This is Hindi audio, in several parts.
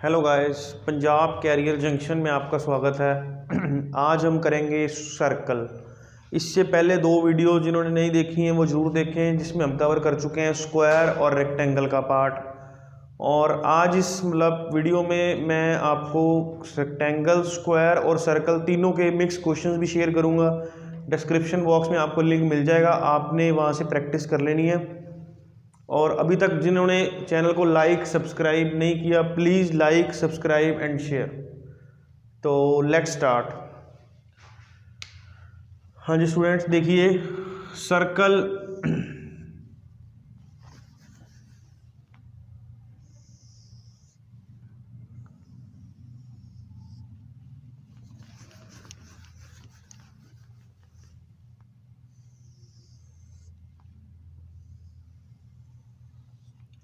Hello guys, Punjab career junction में आपका स्वागत है। आज हम करेंगे सर्कल। इससे पहले दो वीडियो जिन्होंने नहीं देखी हैं वो ज़रूर देखें, जिसमें हम कवर कर चुके हैं स्क्वायर और रेक्टेंगल का पार्ट। और आज इस वीडियो में मैं आपको रेक्टेंगल, स्क्वायर और सर्कल तीनों के मिक्स क्वेश्चंस भी शेयर करूंगा। डिस्क्रिप्शन बॉक्स में आपको लिंक मिल जाएगा, आपने वहाँ से प्रैक्टिस कर लेनी है। और अभी तक जिन्होंने चैनल को लाइक सब्सक्राइब नहीं किया, please like subscribe and share. तो लेट्स स्टार्ट। हाँ जी स्टूडेंट्स, देखिए सर्कल।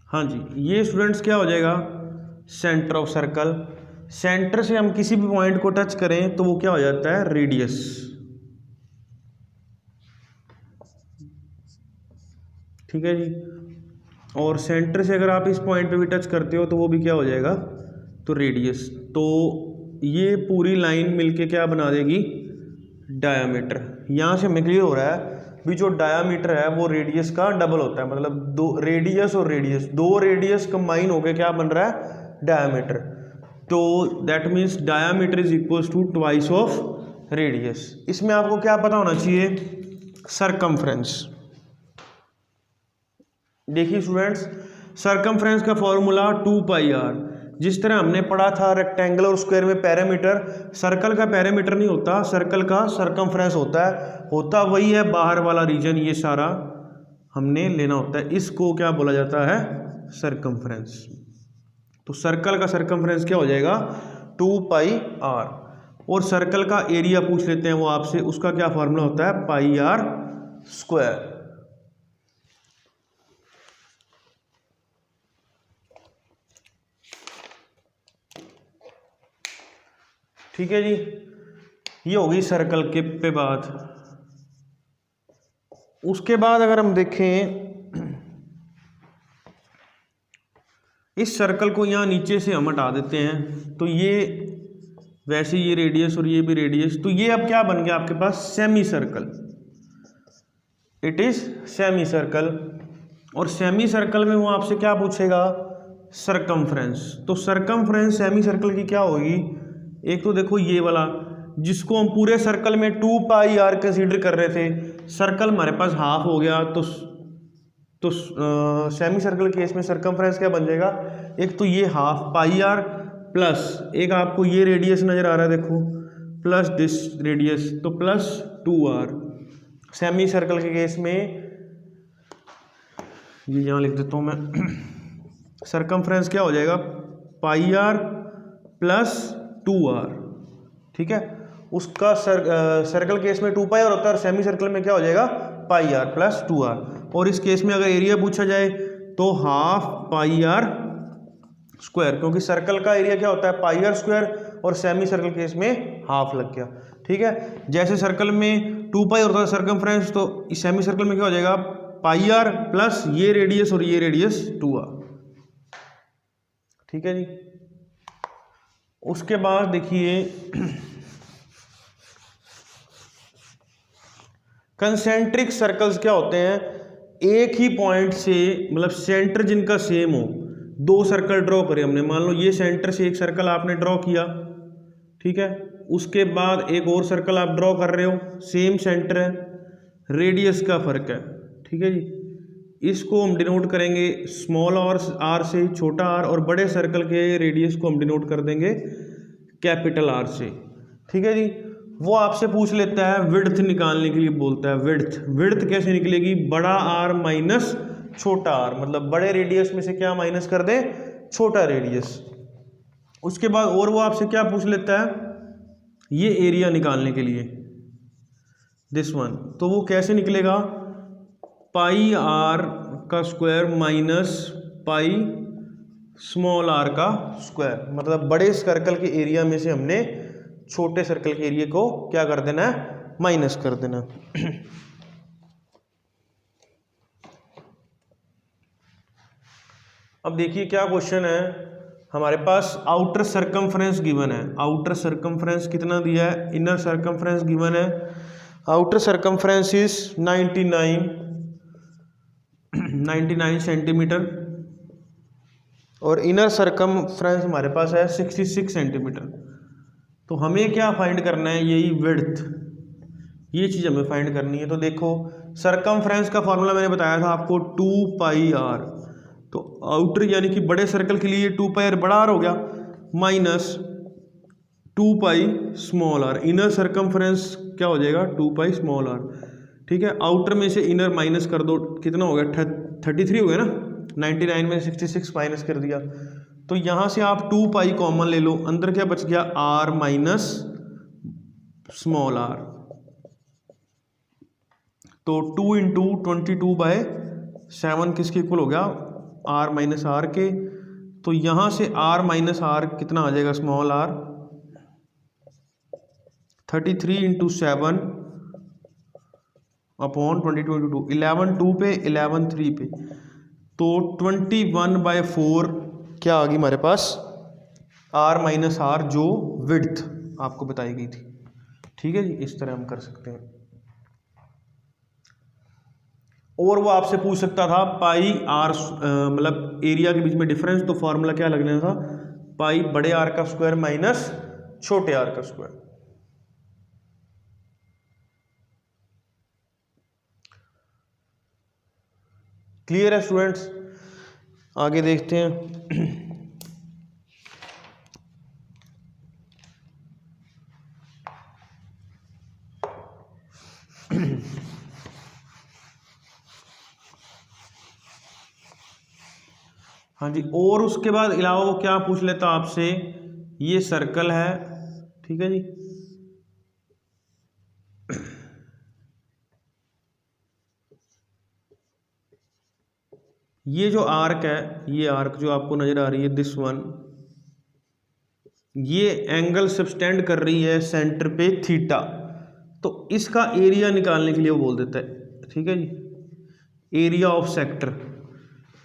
हाँ जी, ये स्टूडेंट्स क्या हो जाएगा, सेंटर ऑफ सर्कल। सेंटर से हम किसी भी पॉइंट को टच करें तो वो क्या हो जाता है, रेडियस। ठीक है जी। और सेंटर से अगर आप इस पॉइंट पे भी टच करते हो तो वो भी क्या हो जाएगा, तो रेडियस। तो ये पूरी लाइन मिलके क्या बना देगी, डायामीटर। यहाँ से हमें क्लियर हो रहा है भी जो डायामीटर है वो रेडियस का डबल होता है, मतलब दो रेडियस और रेडियस, दो रेडियस कंबाइन होकर क्या बन रहा है, डायामीटर। तो that means diameter is equal to twice of radius. इसमें आपको क्या पता होना चाहिए, सरकमफ्रेंस। देखिए स्टूडेंट्स, सरकमफ्रेंस का फॉर्मूला 2πr। जिस तरह हमने पढ़ा था रेक्टेंगल और स्क्वायर में पैरामीटर, सर्कल का पैरामीटर नहीं होता, सर्कल का सरकमफ्रेंस होता वही है बाहर वाला रीजन। ये सारा हमने लेना होता है, इसको क्या बोला जाता है, सरकमफ्रेंस। तो सर्कल का सरकमफ्रेंस क्या हो जाएगा, 2πr। और सर्कल का एरिया पूछ लेते हैं वो आपसे, उसका क्या फॉर्मूला होता है, πr²। ठीक है जी, ये होगी सर्कल के पे बात। उसके बाद अगर हम देखें इस सर्कल को, यहाँ नीचे से हम हटा देते हैं तो ये वैसे ये रेडियस और ये भी रेडियस, तो ये अब क्या बन गया आपके पास, semi circle. It is semi circle. और सेमी सर्कल में वो आपसे क्या पूछेगा, सरकमफ्रेंस। तो सरकमफ्रेंस सेमी सर्कल की क्या होगी, एक तो देखो ये वाला जिसको हम पूरे सर्कल में 2πr कंसीडर कर रहे थे, सर्कल हमारे पास हाफ हो गया। तो सेमी सर्कल केस में सरकमफ्रेंस क्या बन जाएगा, एक तो ये हाफ πr प्लस एक आपको ये रेडियस नजर आ रहा है देखो, प्लस दिस रेडियस, तो प्लस 2r। सेमी सर्कल के केस में ये यहाँ लिख देता हूँ मैं, सरकमफ्रेंस क्या हो जाएगा, πr प्लस 2r। ठीक है, उसका सर्कल केस में 2πr होता है और सेमी सर्कल में क्या हो जाएगा, πr प्लस 2r। और इस केस में अगर एरिया पूछा जाए तो हाफ πr², क्योंकि सर्कल का एरिया क्या होता है, πr² और सेमी सर्कल केस में हाफ लग गया। ठीक है, जैसे सर्कल में 2π होता है सरकमफ्रेंस, तो इस सेमी सर्कल में क्या हो जाएगा, πr प्लस ये रेडियस और ये रेडियस 2r। ठीक है जी। उसके बाद देखिए कंसेंट्रिक सर्कल्स क्या होते हैं, एक ही पॉइंट से, मतलब सेंटर जिनका सेम हो, दो सर्कल ड्रॉ करें हमने। मान लो ये सेंटर से एक सर्कल आपने ड्रॉ किया, ठीक है, उसके बाद एक और सर्कल आप ड्रॉ कर रहे हो, सेम सेंटर है, रेडियस का फर्क है। ठीक है जी, इसको हम डिनोट करेंगे स्मॉल आर से, छोटा आर, और बड़े सर्कल के रेडियस को हम डिनोट कर देंगे कैपिटल आर से। ठीक है जी। वो आपसे पूछ लेता है विड्थ निकालने के लिए, बोलता है विड्थ कैसे निकलेगी, बड़ा आर माइनस छोटा आर, मतलब बड़े रेडियस में से क्या माइनस कर दे, छोटा रेडियस। उसके बाद और वो आपसे क्या पूछ लेता है, ये एरिया निकालने के लिए, दिस वन। तो वो कैसे निकलेगा, πr का square minus pi small r का स्क्वायर, मतलब बड़े सर्कल के एरिया में से हमने छोटे सर्कल के एरिया को क्या कर देना है, माइनस कर देना। अब देखिए क्या क्वेश्चन है, हमारे पास आउटर सरकमफ्रेंस गिवन है, आउटर सरकमफ्रेंस कितना दिया है, इनर सरकमफ्रेंस गिवन है, आउटर सरकमफ्रेंस इज 99 सेंटीमीटर और इनर सरकमफ्रेंस हमारे पास है 66 सेंटीमीटर। तो हमें क्या फाइंड करना है, यही विड्थ, ये चीज़ हमें फाइंड करनी है। तो देखो सरकमफ्रेंस का फॉर्मूला मैंने बताया था आपको 2πr, तो आउटर यानी कि बड़े सर्कल के लिए 2πr बड़ा आर हो गया minus 2π small r, inner circumference क्या हो जाएगा 2π स्मॉल आर, ठीक है। आउटर में से इनर माइनस कर दो, कितना हो गया 33 हो गया ना, 99 में 66 माइनस कर दिया, तो यहाँ से आप 2π कॉमन ले लो, अंदर क्या बच गया r माइनस स्मॉल आर, तो 2 इंटू 22/7 किसके इक्वल हो गया, r माइनस आर के। तो यहाँ से r माइनस आर कितना आ जाएगा स्मॉल आर, 33 इंटू 7 अपॉन 22 11 2 पे 11 3 पे, तो 21/4 क्या आ गई हमारे पास r माइनस आर, जो विड्थ आपको बताई गई थी, ठीक है जी। इस तरह हम कर सकते हैं। और वो आपसे पूछ सकता था पाई आर, मतलब एरिया के बीच में डिफरेंस, तो फॉर्मूला क्या लगना था, पाई बड़े आर का स्क्वायर माइनस छोटे आर का स्क्वायर। क्लियर है स्टूडेंट्स, आगे देखते हैं। हाँ जी, और उसके बाद अलावा वो क्या पूछ लेता आपसे, ये सर्कल है, ठीक है जी, ये जो आर्क है, ये आर्क जो आपको नजर आ रही है दिस वन, ये एंगल सबटेंड कर रही है सेंटर पे थीटा, तो इसका एरिया निकालने के लिए वो बोल देता है, ठीक है जी। Area of sector,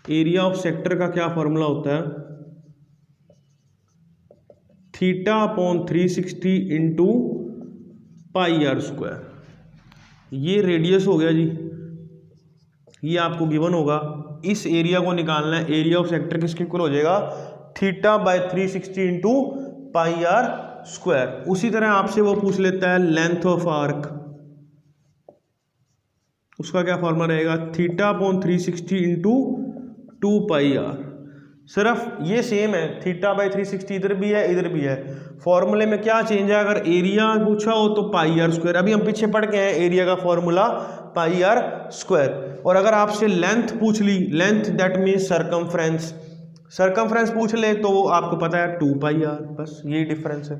area of sector का क्या फॉर्मूला होता है, theta upon 360 into pi r square. ये रेडियस हो गया जी, ये आपको गिवन होगा, इस एरिया को निकालना है, एरिया ऑफ सेक्टर किसके इक्वल हो जाएगा, theta by 360 into pi r square. उसी तरह आपसे वो पूछ लेता है लेंथ ऑफ आर्क, उसका क्या फॉर्मूला रहेगा, थीटा अपॉन 360 इंटू 2πr। सिर्फ ये सेम है, थीटा बाई 360 इधर भी है इधर भी है, फॉर्मूले में क्या चेंज है, अगर एरिया पूछा हो तो पाई आर स्क्वायर, अभी हम पीछे पढ़ के हैं एरिया का फॉर्मूला पाई आर स्क्वायर। और अगर आपसे लेंथ पूछ ली, length that means circumference, circumference पूछ ले तो वो आपको पता है 2πr, बस यही डिफरेंस है।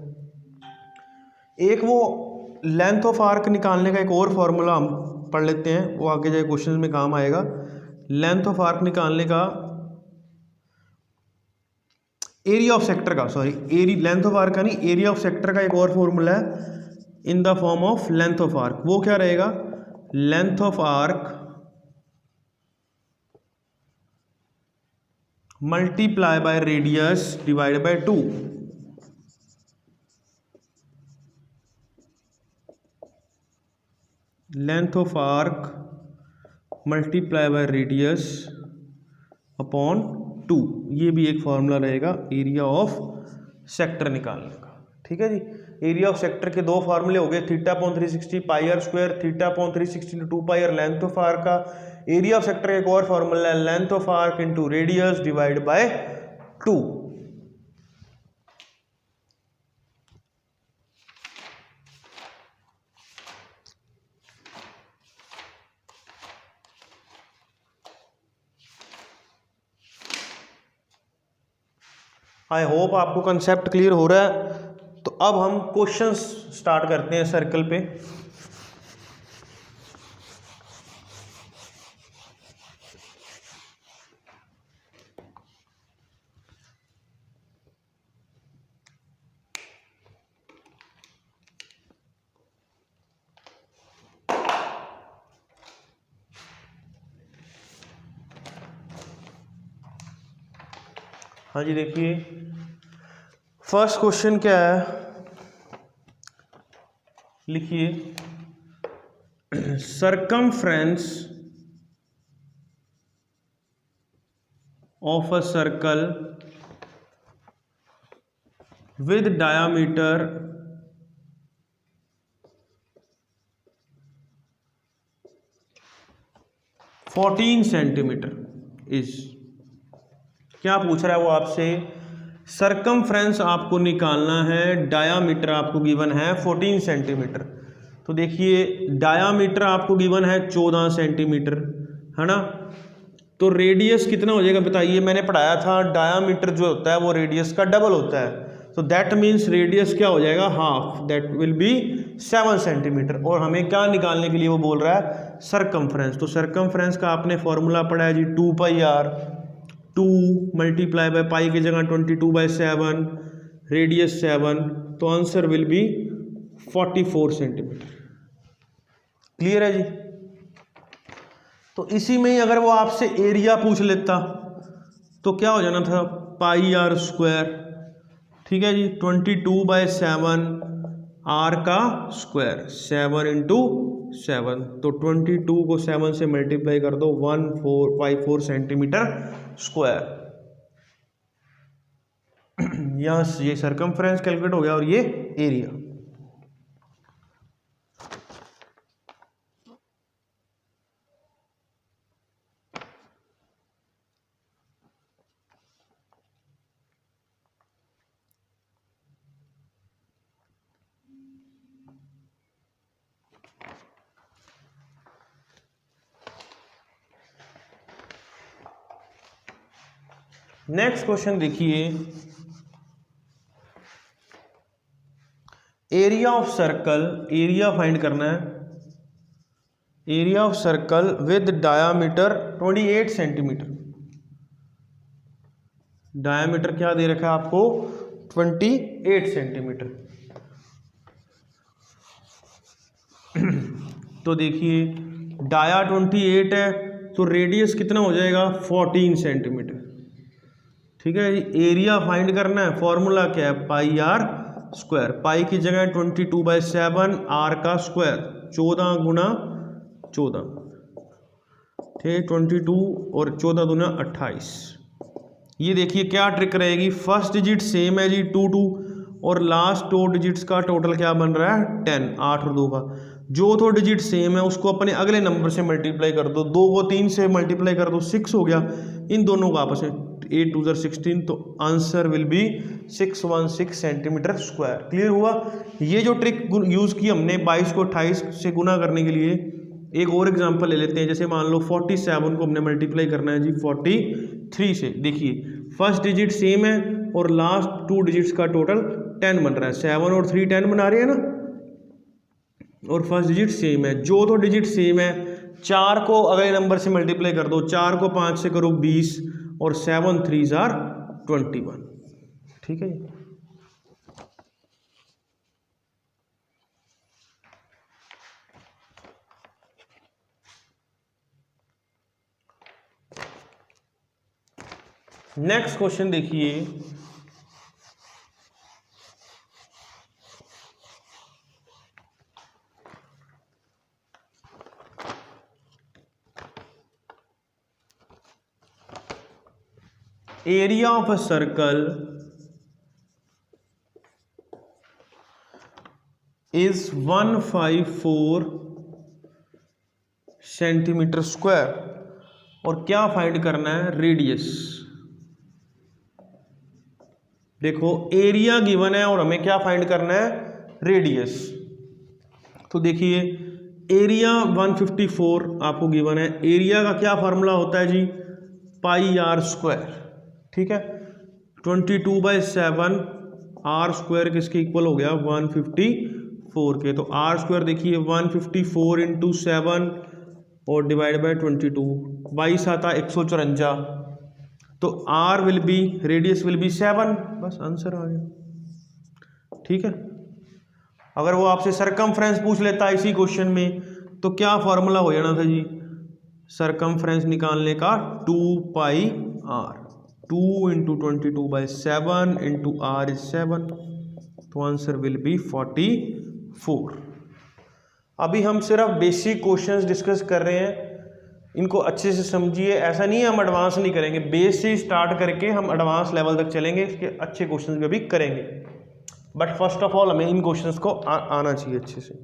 एक वो लेंथ ऑफ आर्क निकालने का एक और फॉर्मूला हम पढ़ लेते हैं, वो आगे जाए क्वेश्चन में काम आएगा। लेंथ ऑफ आर्क निकालने का, एरिया ऑफ सेक्टर का, सॉरी लेंथ ऑफ आर्क का नहीं, एरिया ऑफ सेक्टर का एक और फॉर्मूला है in the form of length of arc. वो क्या रहेगा, length of arc multiply by radius divide by 2। Length of arc multiply by radius upon 2, ये भी एक फॉर्मूला रहेगा एरिया ऑफ सेक्टर निकालने का, ठीक है जी। एरिया ऑफ सेक्टर के दो फार्मूले हो गए, theta upon 360 pi r square, theta upon 360 into 2πr length of arc का। एरिया ऑफ सेक्टर का एक और फार्मूला है length of arc into radius divide by 2। I hope आपको कंसेप्ट क्लियर हो रहा है। तो अब हम क्वेश्चंस स्टार्ट करते हैं सर्कल पे। हाँ जी, देखिए फर्स्ट क्वेश्चन क्या है, लिखिए circumference of a circle with diameter 14 centimetre is, क्या पूछ रहा है वो आपसे, सरकमफ्रेंस आपको निकालना है, डायामीटर आपको गिवन है 14 सेंटीमीटर। तो देखिए डायामीटर आपको गिवन है 14 सेंटीमीटर, है ना। तो रेडियस कितना हो जाएगा बताइए, मैंने पढ़ाया था डायामीटर जो होता है वो रेडियस का डबल होता है, तो दैट मीन्स रेडियस क्या हो जाएगा, half, that will be 7 centimetre. और हमें क्या निकालने के लिए वो बोल रहा है, सरकमफ्रेंस। तो सरकमफ्रेंस का आपने फॉर्मूला पढ़ा है जी 2πr, 2 मल्टीप्लाई बाय पाई की जगह 22/7, रेडियस 7, तो answer will be 44 centimetre. Clear है जी। तो इसी में ही अगर वो आपसे एरिया पूछ लेता तो क्या हो जाना था, πr², ठीक है जी, 22/7 r का स्क्वायर, 7 × 7, तो 22 को 7 से मल्टीप्लाई कर दो, 1454 सेंटीमीटर स्क्वायर। यहाँ ये सरकमफ्रेंस कैलकुलेट हो गया और ये एरिया। नेक्स्ट क्वेश्चन देखिए, area of circle, area find करना है, area of circle with diameter 28 centimetre. Diameter क्या दे रखा है आपको, 28 सेंटीमीटर। तो देखिए डाया 28 है तो रेडियस कितना हो जाएगा, 14 सेंटीमीटर। ठीक है, एरिया फाइंड करना है, फॉर्मूला क्या है, πr², पाई की जगह 22/7, r का स्क्वायर, 14 × 14, ठीक, 22 और 14 दूना 28। ये देखिए क्या ट्रिक रहेगी, फर्स्ट डिजिट सेम है जी 2 और लास्ट 2 डिजिट्स का टोटल क्या बन रहा है 10, 8 और 2 का, जो तो डिजिट सेम है उसको अपने अगले नंबर से मल्टीप्लाई कर दो, 2 को 3 से मल्टीप्लाई कर दो, 6 हो गया, इन दोनों को आपस में 8 2 16, तो answer will be 616 centimetre square. Clear हुआ। ये जो ट्रिक यूज़ की हमने 22 को 28 से गुना करने के लिए, एक और एग्जांपल ले लेते हैं, जैसे मान लो 47 को हमने मल्टीप्लाई करना है जी 43 से। देखिए फर्स्ट डिजिट सेम है और लास्ट 2 डिजिट्स का टोटल 10 बन रहा है, 7 और 3 10 बना रहे हैं ना, और फर्स्ट डिजिट सेम है, जो तो डिजिट सेम है 4 को अगले नंबर से मल्टीप्लाई कर दो, 4 को 5 से करो 20 और 7 3s are 21। ठीक है, नेक्स्ट क्वेश्चन देखिए, area of a circle is 154 centimetre square, और क्या फाइंड करना है, रेडियस। देखो एरिया गिवन है और हमें क्या फाइंड करना है, रेडियस। तो देखिए एरिया 154 आपको गिवन है, एरिया का क्या फार्मूला होता है जी, πr²। ठीक है, 22/7 r² किसके इक्वल हो गया, 154 के, तो r² देखिए 154 × 7 और डिवाइड बाय 22, 22 आता 154, तो r will be, radius will be 7, बस आंसर आ गया। ठीक है, अगर वो आपसे सरकमफ्रेंस पूछ लेता इसी क्वेश्चन में तो क्या फॉर्मूला हो जाना था जी, सरकमफ्रेंस निकालने का 2πr, 2 into 22/7 into r is 7, तो आंसर विल बी 44। अभी हम सिर्फ बेसिक क्वेश्चंस डिस्कस कर रहे हैं, इनको अच्छे से समझिए। ऐसा नहीं है हम एडवांस नहीं करेंगे, बेस से स्टार्ट करके हम एडवांस लेवल तक चलेंगे, इसके अच्छे क्वेश्चंस भी करेंगे, बट फर्स्ट ऑफ ऑल हमें इन क्वेश्चंस को आना चाहिए अच्छे से।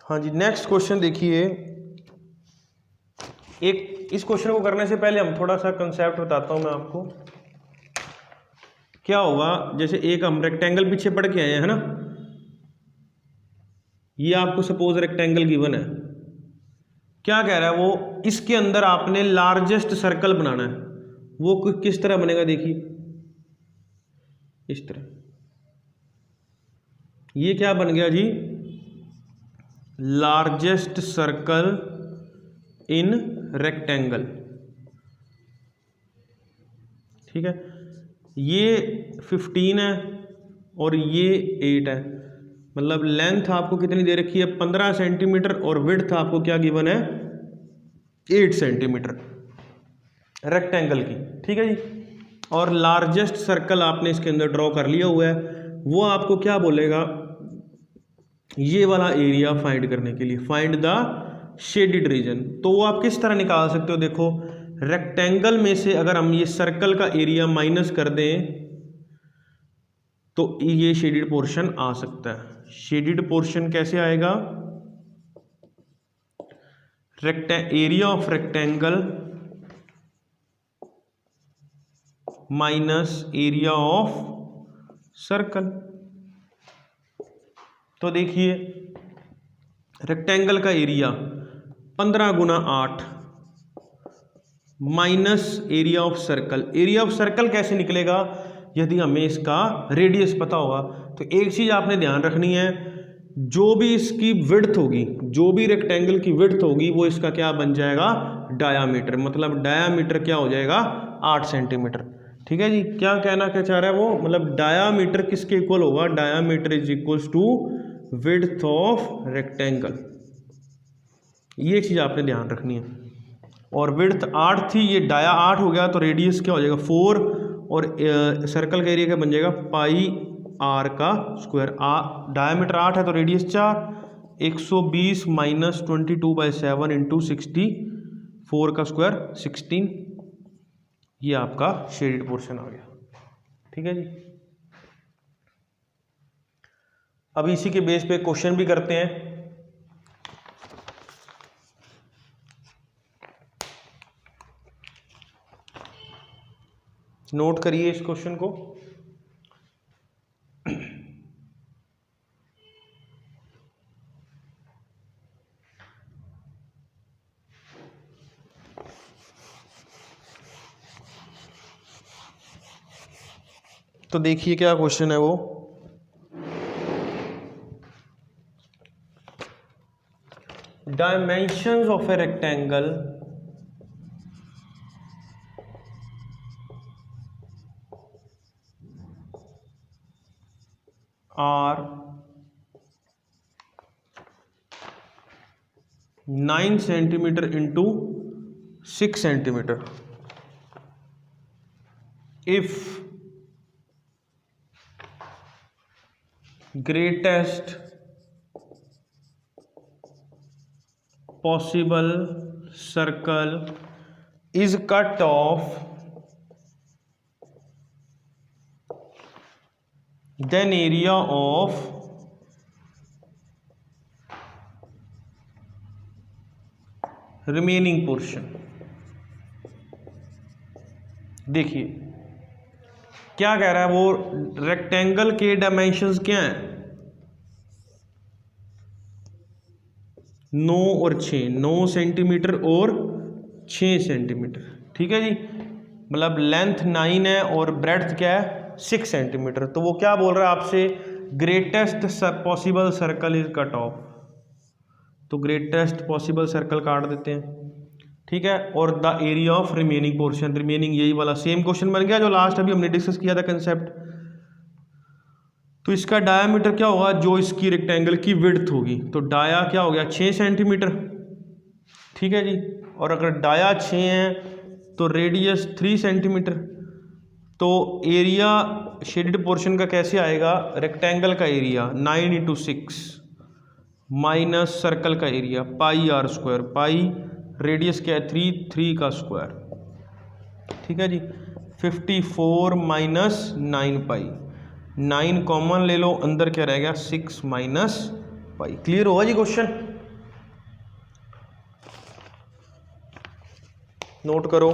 हाँ जी, नेक्स्ट क्वेश्चन देखिए। एक इस क्वेश्चन को करने से पहले हम थोड़ा सा कंसेप्ट बताता हूं मैं आपको। क्या होगा, जैसे एक हम रेक्टेंगल पीछे पढ़ के आए हैं, है ना, ये आपको सपोज रेक्टेंगल गिवन है। क्या कह रहा है वो, इसके अंदर आपने लार्जेस्ट सर्कल बनाना है। वो किस तरह बनेगा, देखिए इस तरह। ये क्या बन गया जी, लार्जेस्ट सर्कल इन रेक्टेंगल। ठीक है, ये 15 है और ये 8 है, मतलब लेंथ आपको कितनी दे रखी है, 15 सेंटीमीटर, और विड्थ आपको क्या गिवन है, 8 सेंटीमीटर रेक्टेंगल की। ठीक है जी, और लार्जेस्ट सर्कल आपने इसके अंदर ड्रॉ कर लिया हुआ है। वो आपको क्या बोलेगा, ये वाला एरिया फाइंड करने के लिए, फाइंड द शेडिड रीजन। तो वो आप किस तरह निकाल सकते हो, देखो रेक्टेंगल में से अगर हम ये सर्कल का एरिया माइनस कर दें तो ये शेडिड पोर्शन आ सकता है। शेडिड पोर्शन कैसे आएगा, area of rectangle minus area of circle. तो देखिए रेक्टेंगल का area 15 Guna 8 minus area of circle. Area of circle कैसे निकलेगा, यदि हमें इसका रेडियस पता होगा। तो एक चीज आपने ध्यान रखनी है, जो भी इसकी विड्थ होगी, जो भी रेक्टेंगल की विड्थ होगी, वो इसका क्या बन जाएगा, डायामीटर। मतलब डायामीटर क्या हो जाएगा, 8 सेंटीमीटर। ठीक है जी, क्या कहना क्या चाह रहा है वो, मतलब डायामीटर किसके इक्वल होगा, diameter is equals to width of rectangle. ये चीज आपने ध्यान रखनी है। और विड्थ 8 थी, ये डाया 8 हो गया, तो रेडियस क्या हो जाएगा 4, और सर्कल का एरिया क्या बन जाएगा पाई आर का स्क्वायर। डायामीटर 8 है तो रेडियस 4, 120 माइनस 22/7 इंटू 64 का स्क्वायर 16। ये आपका शेडेड पोर्शन आ गया। ठीक है जी, अब इसी के बेस पे क्वेश्चन भी करते हैं। नोट करिए इस क्वेश्चन को। तो देखिए क्या क्वेश्चन है वो, dimensions of a rectangle are 9 centimetre into 6 centimetre if greatest possible circle is cut off, then area of remaining portion। देखिए क्या कह रहा है वो, रेक्टेंगल के डायमेंशंस क्या हैं, 9 और 6, 9 सेंटीमीटर और 6 सेंटीमीटर। ठीक है जी, मतलब लेंथ 9 है और ब्रेड्थ क्या है 6 सेंटीमीटर। तो वो क्या बोल रहा है आपसे, greatest possible circle is cut off, तो ग्रेटेस्ट पॉसिबल सर्कल काट देते हैं, ठीक है। और the area of remaining portion, remaining यही वाला सेम क्वेश्चन बन गया जो लास्ट अभी हमने डिस्कस किया था कंसेप्ट। तो इसका डायामीटर क्या होगा, जो इसकी रेक्टेंगल की विड्थ होगी, तो डाया क्या हो गया 6 सेंटीमीटर, ठीक है जी। और अगर डाया 6 है तो रेडियस 3 सेंटीमीटर, तो एरिया शेडेड पोर्शन का कैसे आएगा, रेक्टेंगल का एरिया 9 इंटू 6 माइनस सर्कल का area pi r square, pi radius क्या है 3 का स्क्वायर, ठीक है जी। 54 माइनस 9 पाई, 9 कॉमन ले लो, अंदर क्या रह गया 6 माइनस पाई। क्लियर होगा जी क्वेश्चन, नोट करो।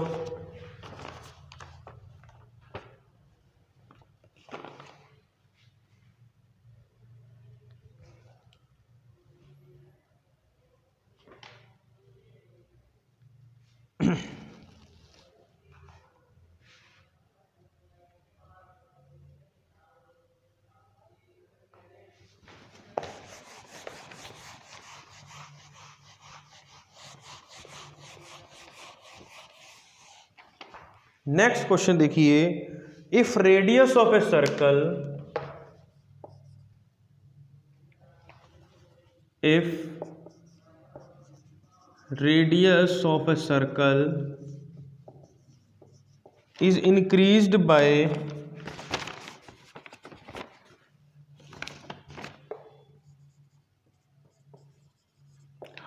नेक्स्ट क्वेश्चन देखिए, if radius of a circle, if radius of a circle is increased by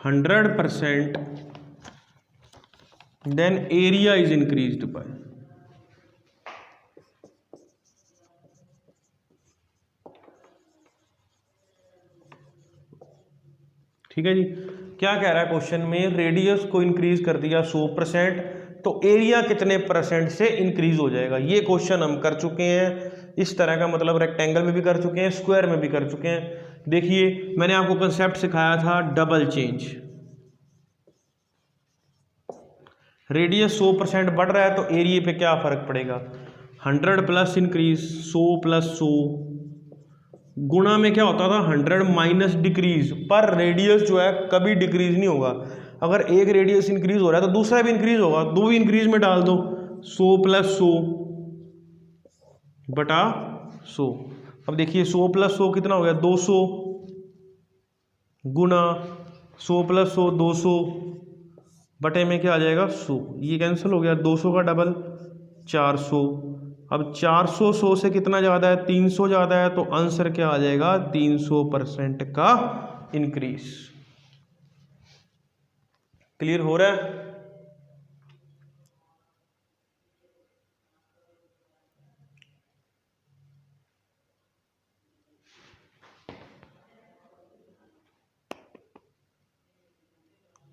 100%, then area is increased by, ठीक है जी। क्या कह रहा है क्वेश्चन में, रेडियस को इंक्रीज कर दिया 100%, तो एरिया कितने परसेंट से इंक्रीज हो जाएगा। ये क्वेश्चन हम कर चुके हैं, इस तरह का मतलब रेक्टेंगल में भी कर चुके हैं, स्क्वायर में भी कर चुके हैं। देखिए मैंने आपको कंसेप्ट सिखाया था डबल चेंज, रेडियस 100% बढ़ रहा है तो एरिया पे क्या फर्क पड़ेगा, 100 प्लस इंक्रीज 100 प्लस 100, गुणा में क्या होता था 100 माइनस डिक्रीज, पर रेडियस जो है कभी डिक्रीज नहीं होगा। अगर एक रेडियस इंक्रीज हो रहा है तो दूसरा भी इंक्रीज होगा, दो भी इंक्रीज में डाल दो, 100 प्लस 100 बटा 100। अब देखिए 100 प्लस 100 कितना हो गया 200, गुना 100 प्लस 100 200, बटे में क्या आ जाएगा 100, ये कैंसिल हो गया, 200 का डबल 400। अब 400 100 से कितना ज़्यादा है 300 ज़्यादा है, तो आंसर क्या आ जाएगा 300% का इंक्रीज। क्लियर हो रहा है।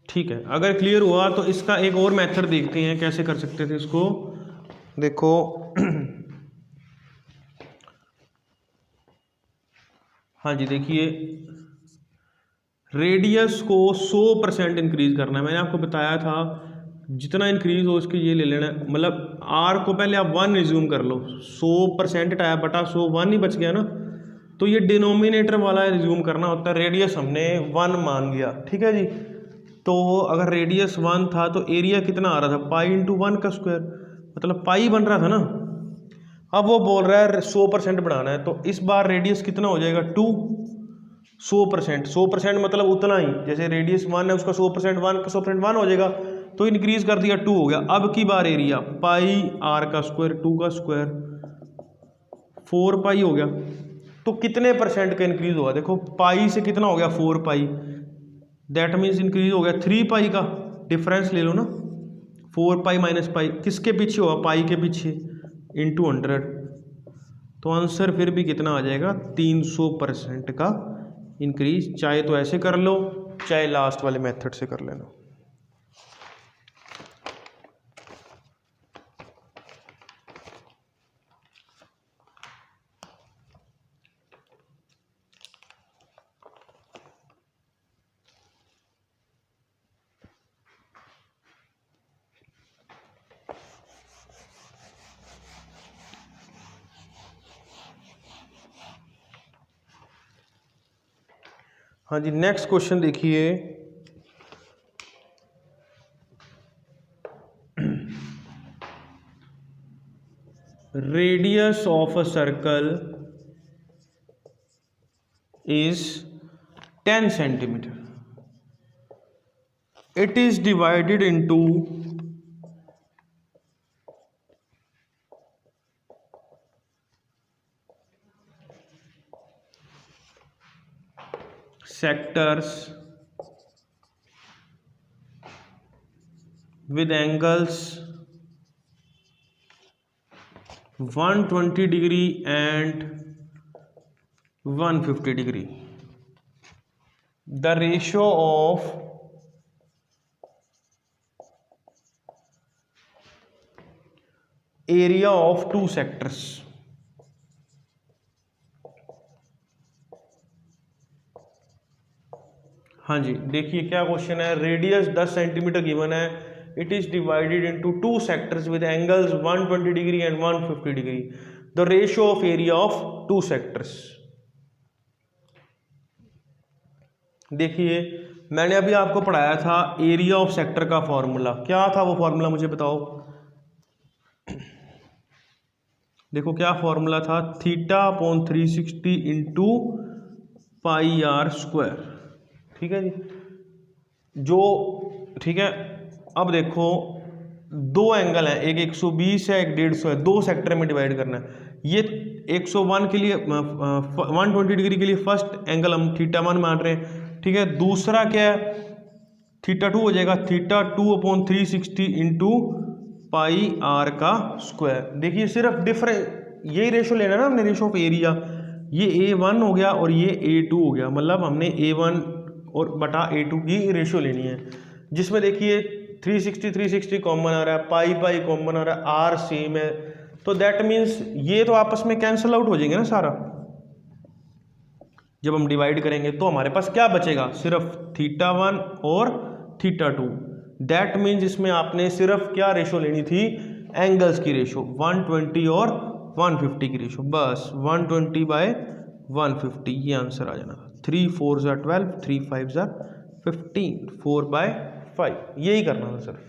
ठीक है, अगर क्लियर हुआ तो इसका एक और मेथड देखते हैं कैसे कर सकते थे इसको। देखो हाँ जी, देखिए रेडियस को 100% इंक्रीज करना है। मैंने आपको बताया था जितना इंक्रीज हो उसके ये ले लेना है, मतलब आर को पहले आप 1 रिज्यूम कर लो, 100% आया बटा 100, 1 ही बच गया ना, तो ये डिनोमिनेटर वाला रिज्यूम करना होता है। रेडियस हमने 1 मान लिया, ठीक है जी। तो अगर रेडियस 1 था तो एरिया कितना आ रहा था पाई इंटू 1 का स्क्वायर, मतलब पाई बन रहा था ना। अब वो बोल रहा है 100% बढ़ाना है, तो इस बार रेडियस कितना हो जाएगा 2, 100%, 100% मतलब उतना ही, जैसे रेडियस 1 है उसका 100% 1 का 100% 1 हो जाएगा, तो इंक्रीज कर दिया 2 हो गया। अब की बार एरिया पाई आर का स्क्वायर 2 का स्क्वायर 4 पाई हो गया, तो कितने परसेंट का इंक्रीज होगा, देखो पाई से कितना हो गया 4 पाई, दैट मीन्स इंक्रीज हो गया 3 पाई का, डिफरेंस ले लो ना, 4 पाई माइनस पाई किसके पीछे होगा पाई के पीछे, इंटू 100, तो आंसर फिर भी कितना आ जाएगा 300% का इंक्रीज। चाहे तो ऐसे कर लो, चाहे लास्ट वाले मेथड से कर लेना। हाँ जी, नेक्स्ट क्वेश्चन देखिए। Radius of a circle is 10 centimeter. It is divided into sectors with angles 120 degree and 150 degree. The ratio of area of two sectors. हाँ जी, देखिए क्या क्वेश्चन है। रेडियस 10 सेंटीमीटर गिवन है। It is divided into two sectors with angles 120 degree and 150 degree. The ratio of area of to sectors. देखिए मैंने अभी आपको पढ़ाया था एरिया ऑफ सेक्टर का फॉर्मूला। क्या था वो फॉर्मूला, मुझे बताओ। देखो क्या फॉर्मूला था, θ/360 इंटू πr²। ठीक है जी, जो ठीक है। अब देखो दो एंगल है, एक 120 है, एक 150 है, दो सेक्टर में डिवाइड करना है। ये 101 के लिए 120 डिग्री के लिए फर्स्ट एंगल हम θ1 मान रहे हैं। ठीक है, दूसरा क्या है, θ2 हो जाएगा θ2/360 इंटू πr²। देखिए सिर्फ डिफरेंस यही रेशो लेना ना हमने, रेशो ऑफ एरिया। ये A1 हो गया और ये A2 हो गया, मतलब हमने A1 और बटा A2 की रेशो लेनी है। जिसमें देखिए 360 कॉमन आ रहा है, पाई कॉमन आ रहा है, आर सेम है, तो दैट मीन्स ये तो आपस में कैंसल आउट हो जाएंगे ना सारा। जब हम डिवाइड करेंगे तो हमारे पास क्या बचेगा, सिर्फ θ1 और θ2। दैट मीन्स इसमें आपने सिर्फ क्या रेशो लेनी थी, एंगल्स की रेशो, 120 और 150 की रेशो। बस 120/150 ये आंसर आ जाना था। 3 4 12, 3 5 15, 4/5 यही करना था सिर्फ।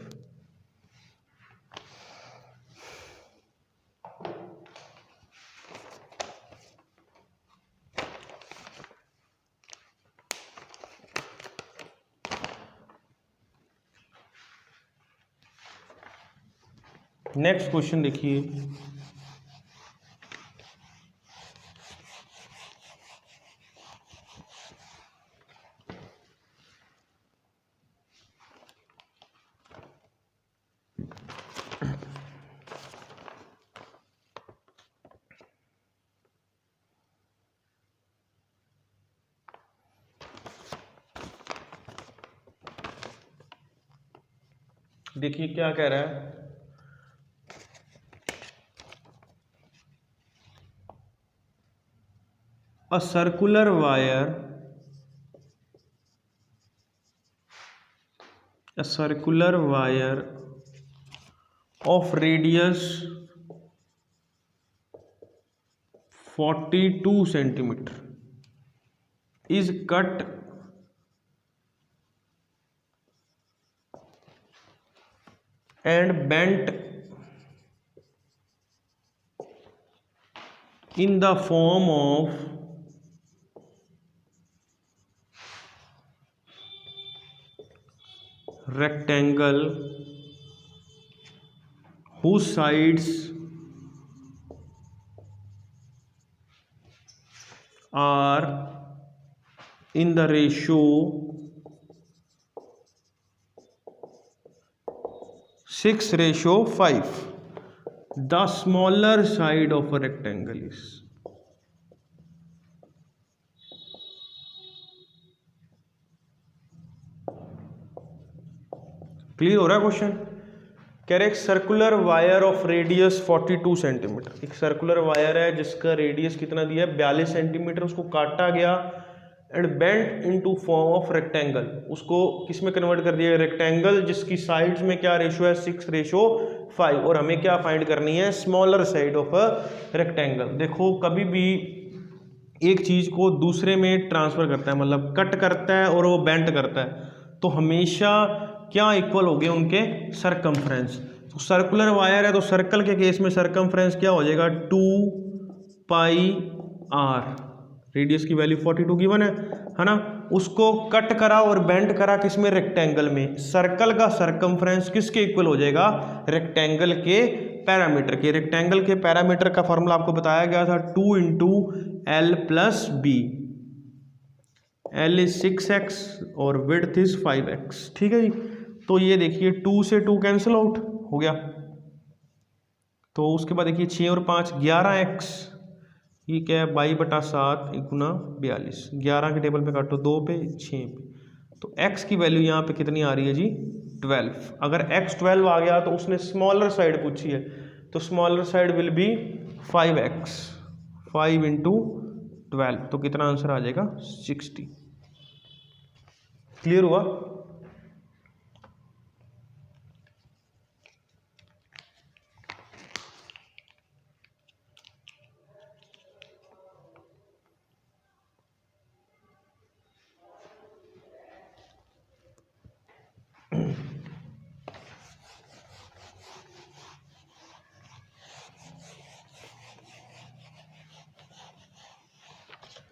नेक्स्ट क्वेश्चन देखिए। देखिए क्या कह रहा है, a circular wire of radius 42 centimeter is cut and bent in the form of rectangle whose sides are in the ratio 6:5. The smaller side of a rectangle is. Clear हो रहा है क्वेश्चन। कह रहे एक circular wire of radius 42 centimetre. एक सर्कुलर वायर है जिसका रेडियस कितना दिया है, 42 सेंटीमीटर। उसको काटा गया and bent into form of rectangle. उसको किस में कन्वर्ट कर दिया, रेक्टेंगल, जिसकी साइड्स में क्या रेशो है, 6:5। और हमें क्या फाइंड करनी है, smaller side of a rectangle. देखो कभी भी एक चीज़ को दूसरे में ट्रांसफ़र करता है, मतलब कट करता है और वो बेंट करता है, तो हमेशा क्या इक्वल हो गए उनके सरकमफ्रेंस। तो सर्कुलर वायर है तो सर्कल के केस में सरकमफ्रेंस क्या हो जाएगा 2πr, रेडियस की वैल्यू 42 गिवन है ना। उसको कट करा और बेंड करा किसमें, रेक्टेंगल में। सर्कल का सरकमफ्रेंस किसके इक्वल हो जाएगा, रेक्टेंगल के पैरामीटर के। रेक्टेंगल के पैरामीटर का फॉर्मूला आपको बताया गया था 2 into l plus b. L is 6x और विड्थ इज 5x, ठीक है जी। तो ये देखिए 2 से 2 कैंसिल आउट हो गया, तो उसके बाद देखिए 6 और 5 11x, ये क्या है 22/7 गुना 42, 11 के टेबल पे काटो 2 पे 6 पे, तो x की वैल्यू यहाँ पे कितनी आ रही है जी 12। अगर x 12 आ गया तो उसने स्मॉलर साइड पूछी है, तो smaller side will be 5x, 5 into 12, तो कितना आंसर आ जाएगा 60। क्लियर हुआ।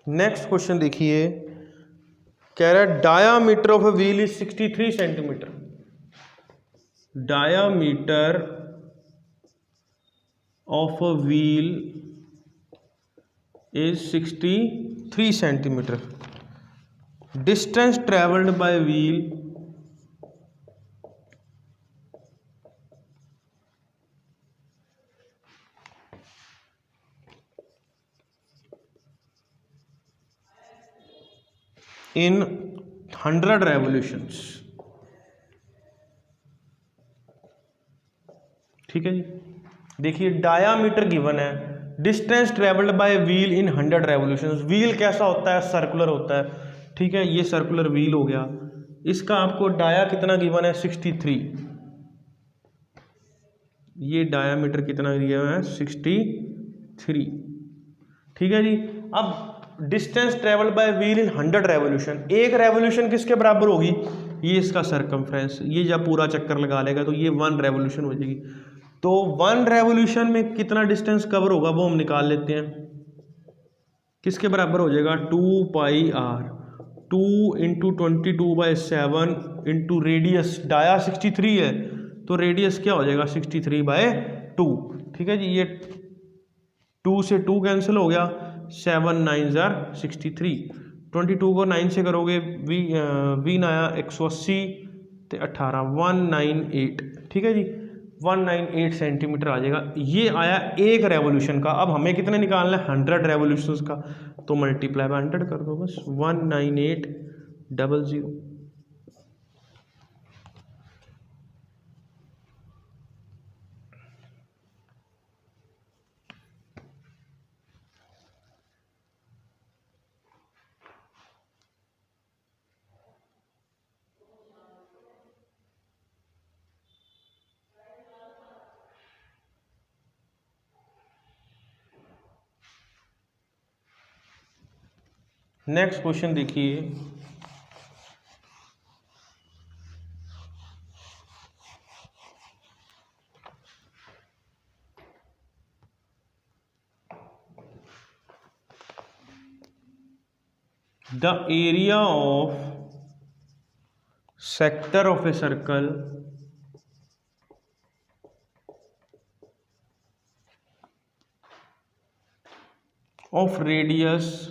नेक्स्ट क्वेश्चन देखिए, कह रहा है diameter of a wheel is 63 centimetre. Diameter of a wheel is 63 centimetre. Distance travelled by wheel in 100 revolutions, ठीक है जी। देखिए डायामीटर गिवन है, distance travelled by wheel in 100 revolutions. Wheel कैसा होता है, सर्कुलर होता है, ठीक है, ये सर्कुलर व्हील हो गया। इसका आपको डाया कितना गिवन है 63, ये डायामीटर कितना दिया है 63, ठीक है जी। अब distance travel by wheel in 100 revolution, एक रेवोल्यूशन किसके बराबर होगी, ये इसका सरकमफ्रेंस, ये जब पूरा चक्कर लगा लेगा तो ये 1 रेवोल्यूशन हो जाएगी। तो 1 रेवोल्यूशन में कितना डिस्टेंस कवर होगा वो हम निकाल लेते हैं, किसके बराबर हो जाएगा 2πr, 2 into 22/7 into radius, dia 63 है तो रेडियस क्या हो जाएगा 63/2, ठीक है जी। ये 2 से 2 कैंसिल हो गया, 7 9 63, 22 को 9 से करोगे वी आया 180 तो 18 198, ठीक है जी, 198 सेंटीमीटर आ जाएगा। ये आया एक रेवोल्यूशन का। अब हमें कितने निकालना है 100 रेवोल्यूशंस का, तो मल्टीप्लाई बाय 100 कर दो बस, 19800। नेक्स्ट क्वेश्चन देखिए, the area of sector of a circle of radius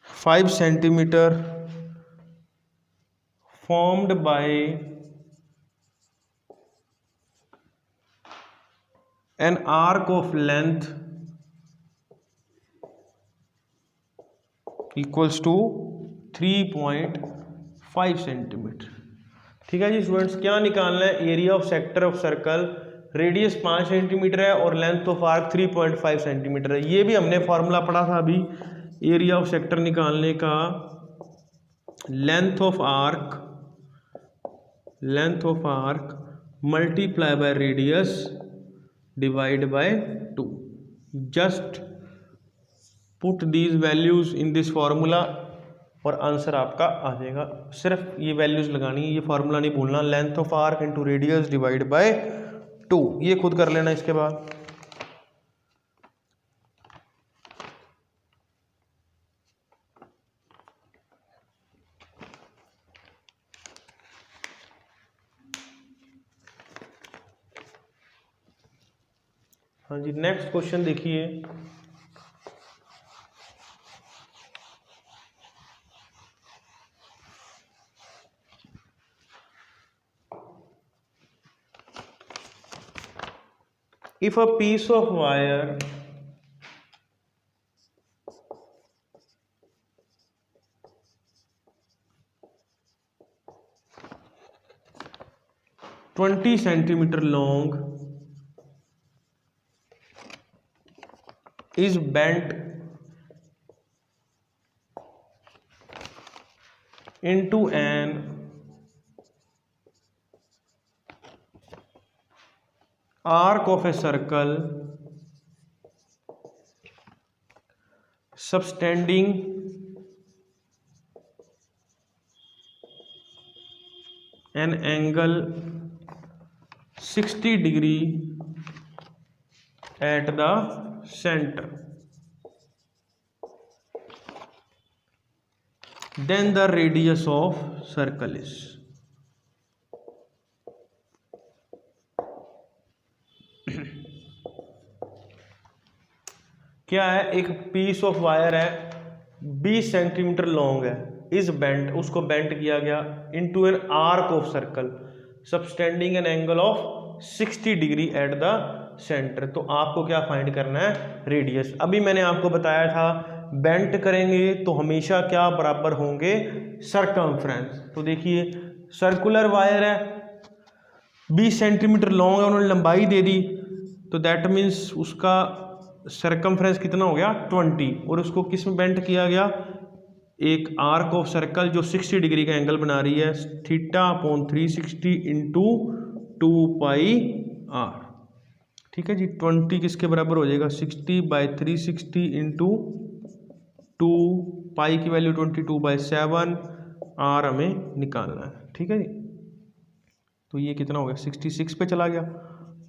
5 centimetre formed by an arc of length equals to 3.5 centimetre, ठीक है जी। स्टूडेंट्स क्या निकालना है, area of sector of circle, radius 5 centimetre है और लेंथ ऑफ आर्क 3.5 सेंटीमीटर है। ये भी हमने फॉर्मूला पढ़ा था अभी, एरिया ऑफ सेक्टर निकालने का, length of arc multiply by radius divide by 2, just put these values in this formula और आंसर आपका आ जाएगा। सिर्फ ये वैल्यूज लगानी है, ये फार्मूला नहीं भूलना। Length of arc into radius divide by 2, ये खुद कर लेना इसके बाद। हाँ जी, नेक्स्ट क्वेश्चन देखिए। If a piece of wire (20 centimeter long) is bent into an arc of a circle subtending an angle 60 degree at the center, then the radius of circle is। क्या है, एक पीस ऑफ वायर है 20 सेंटीमीटर लॉन्ग है, इज बेंट, उसको बेंट किया गया into an arc of circle subtending an angle of 60 degree at the centre. तो आपको क्या फाइंड करना है, रेडियस। अभी मैंने आपको बताया था बेंट करेंगे तो हमेशा क्या बराबर होंगे, सरकमफ्रेंस। तो देखिए सर्कुलर वायर है 20 सेंटीमीटर लॉन्ग है, उन्होंने लंबाई दे दी, तो दैट मीन्स उसका सरकमफ्रेंस कितना हो गया 20, और उसको किस में बेंट किया गया, एक आर्क ऑफ सर्कल जो 60 डिग्री का एंगल बना रही है, θ/360 इंटू 2πr। ठीक है जी, 20 किसके बराबर हो जाएगा, 60/360 इंटू 2π की वैल्यू 22/7, r हमें निकालना है। ठीक है जी, तो ये कितना हो गया, 66 पे चला गया,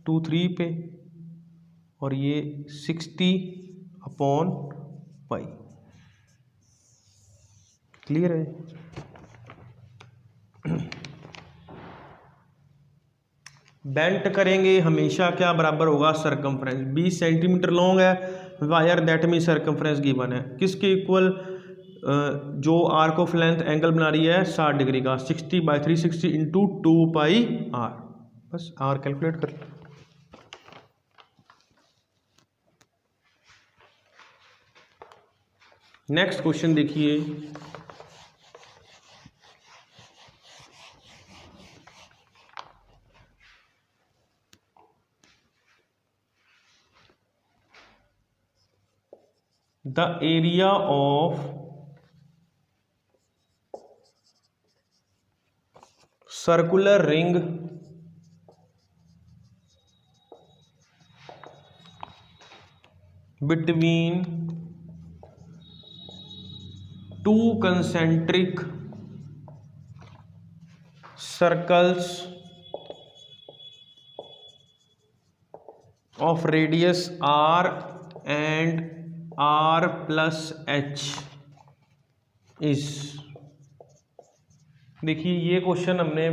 23 पे, और ये 60/π। क्लियर है। बेंट करेंगे हमेशा क्या बराबर होगा, सरकमफ्रेंस। 20 सेंटीमीटर लॉन्ग है wire, that mean circumference given है किसके इक्वल, जो आर्क ऑफ लेंथ एंगल बना रही है 60 डिग्री का, 60/360 इंटू 2πr। बस आर कैलकुलेट कर। नेक्स्ट क्वेश्चन देखिए। The area of circular ring between two concentric circles of radius r and r plus h is। देखिए ये क्वेश्चन हमने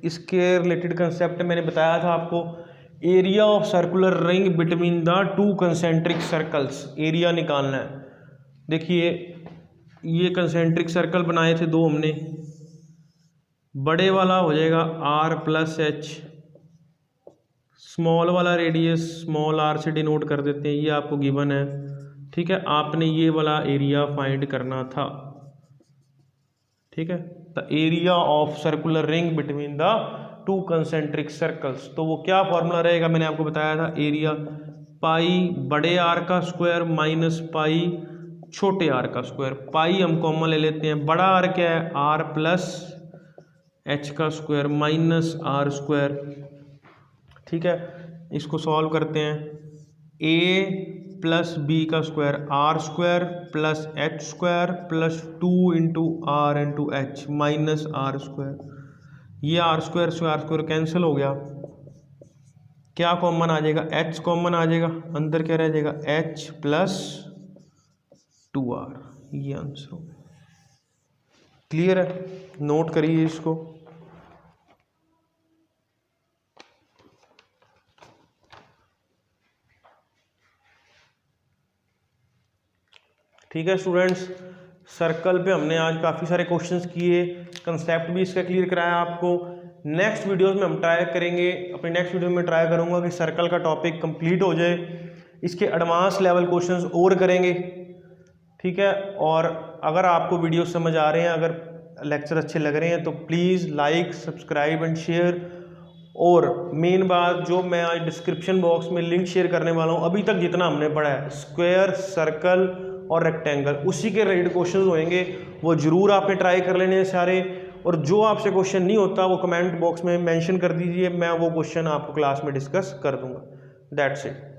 इसके रिलेटेड कंसेप्ट मैंने बताया था आपको, area of circular ring between the two concentric circles, area निकालना है। देखिए ये कंसेंट्रिक सर्कल बनाए थे दो हमने, बड़े वाला हो जाएगा r प्लस एच, स्मॉल वाला रेडियस स्मॉल r से डिनोट कर देते हैं, ये आपको गिवन है। ठीक है, आपने ये वाला एरिया फाइंड करना था। ठीक है, the area of circular ring between the two concentric circles, तो वो क्या फॉर्मूला रहेगा, मैंने आपको बताया था, एरिया पाई बड़े आर का स्क्वायर माइनस पाई छोटे आर का स्क्वायर। पाई हम कॉमन ले लेते हैं, बड़ा आर क्या है, आर प्लस एच का स्क्वायर माइनस आर स्क्वायर। ठीक है, इसको सॉल्व करते हैं। ए प्लस बी का square r square plus h square plus 2 into r into h minus r square. ये आर स्क्वायर कैंसिल हो गया, क्या कॉमन आ जाएगा, एच कॉमन आ जाएगा, अंदर क्या रह जाएगा एच प्लस 2r। ये आंसर हो गया। क्लियर है, नोट करिए इसको। ठीक है स्टूडेंट्स, सर्कल पे हमने आज काफ़ी सारे क्वेश्चंस किए, कंसेप्ट भी इसका क्लियर कराया आपको। नेक्स्ट वीडियोस में हम ट्राई करेंगे, अपने नेक्स्ट वीडियो में ट्राई करूंगा कि सर्कल का टॉपिक कंप्लीट हो जाए, इसके एडवांस लेवल क्वेश्चंस और करेंगे। ठीक है, और अगर आपको वीडियो समझ आ रहे हैं, अगर लेक्चर अच्छे लग रहे हैं तो please like subscribe and share. और मेन बात जो मैं आज डिस्क्रिप्शन बॉक्स में लिंक शेयर करने वाला हूँ, अभी तक जितना हमने पढ़ा है स्क्वायर, सर्कल और रेक्टेंगल, उसी के रिलेटेड क्वेश्चंस होंगे, वो जरूर आपने ट्राई कर लेने हैं सारे। और जो आपसे क्वेश्चन नहीं होता वो कमेंट बॉक्स में मेंशन कर दीजिए, मैं वो क्वेश्चन आपको क्लास में डिस्कस कर दूंगा। That's it.